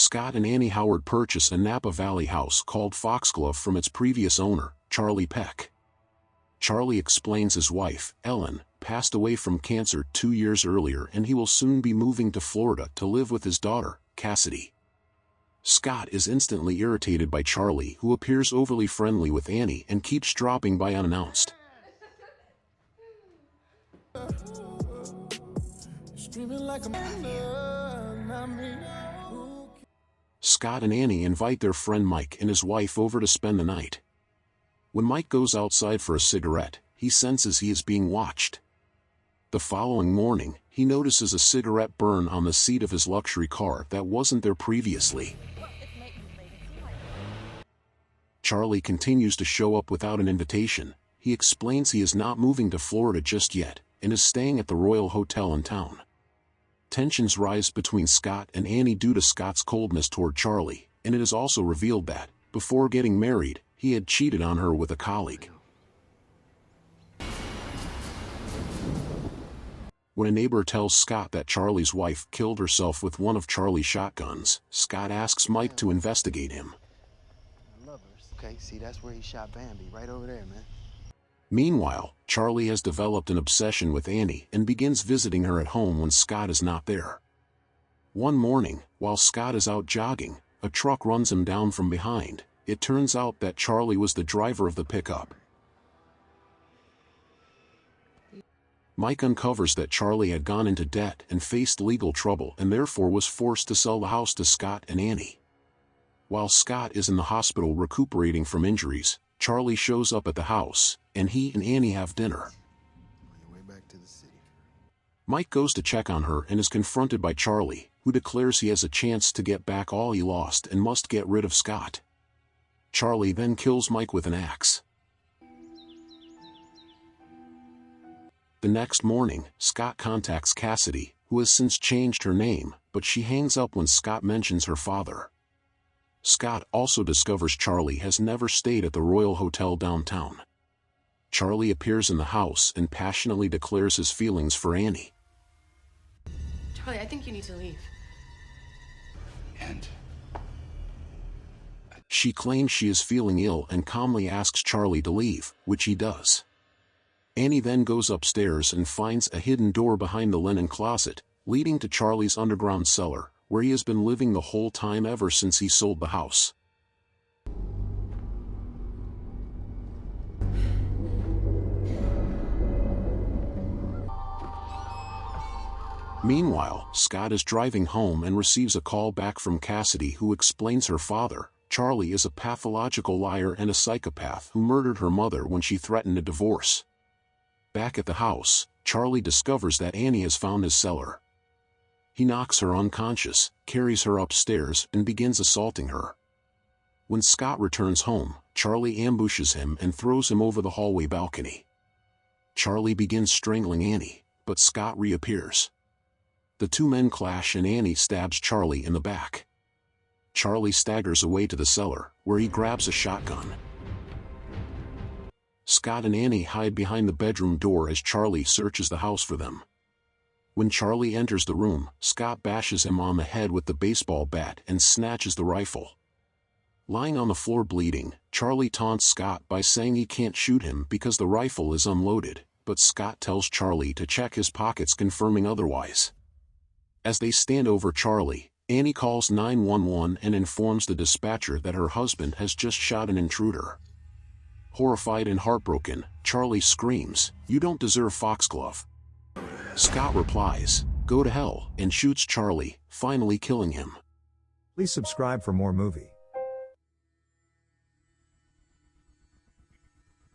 Scott and Annie Howard purchase a Napa Valley house called Foxglove from its previous owner, Charlie Peck. Charlie explains his wife, Ellen, passed away from cancer 2 years earlier and he will soon be moving to Florida to live with his daughter, Cassidy. Scott is instantly irritated by Charlie, who appears overly friendly with Annie and keeps dropping by unannounced. Scott and Annie invite their friend Mike and his wife over to spend the night. When Mike goes outside for a cigarette, he senses he is being watched. The following morning, he notices a cigarette burn on the seat of his luxury car that wasn't there previously. Charlie continues to show up without an invitation. He explains he is not moving to Florida just yet, and is staying at the Royal Hotel in town. Tensions rise between Scott and Annie due to Scott's coldness toward Charlie, and it is also revealed that, before getting married, he had cheated on her with a colleague. When a neighbor tells Scott that Charlie's wife killed herself with one of Charlie's shotguns, Scott asks Mike to investigate him. Okay, see, that's where he shot Bambi, right over there, man. Meanwhile, Charlie has developed an obsession with Annie and begins visiting her at home when Scott is not there. One morning, while Scott is out jogging, a truck runs him down from behind. It turns out that Charlie was the driver of the pickup. Mike uncovers that Charlie had gone into debt and faced legal trouble and therefore was forced to sell the house to Scott and Annie. While Scott is in the hospital recuperating from injuries, Charlie shows up at the house, and he and Annie have dinner. On your way back to the city. Mike goes to check on her and is confronted by Charlie, who declares he has a chance to get back all he lost and must get rid of Scott. Charlie then kills Mike with an axe. The next morning, Scott contacts Cassidy, who has since changed her name, but she hangs up when Scott mentions her father. Scott also discovers Charlie has never stayed at the Royal Hotel downtown. Charlie appears in the house and passionately declares his feelings for Annie. Charlie, I think you need to leave. And? She claims she is feeling ill and calmly asks Charlie to leave, which he does. Annie then goes upstairs and finds a hidden door behind the linen closet, leading to Charlie's underground cellar, where he has been living the whole time ever since he sold the house. Meanwhile, Scott is driving home and receives a call back from Cassidy, who explains her father, Charlie, is a pathological liar and a psychopath who murdered her mother when she threatened a divorce. Back at the house, Charlie discovers that Annie has found his cellar. He knocks her unconscious, carries her upstairs, and begins assaulting her. When Scott returns home, Charlie ambushes him and throws him over the hallway balcony. Charlie begins strangling Annie, but Scott reappears. The two men clash and Annie stabs Charlie in the back. Charlie staggers away to the cellar, where he grabs a shotgun. Scott and Annie hide behind the bedroom door as Charlie searches the house for them. When Charlie enters the room, Scott bashes him on the head with the baseball bat and snatches the rifle. Lying on the floor bleeding, Charlie taunts Scott by saying he can't shoot him because the rifle is unloaded, but Scott tells Charlie to check his pockets, confirming otherwise. As they stand over Charlie, Annie calls 911 and informs the dispatcher that her husband has just shot an intruder. Horrified and heartbroken, Charlie screams, "You don't deserve Foxglove." Scott replies, "Go to hell," and shoots Charlie, finally killing him. Please subscribe for more movie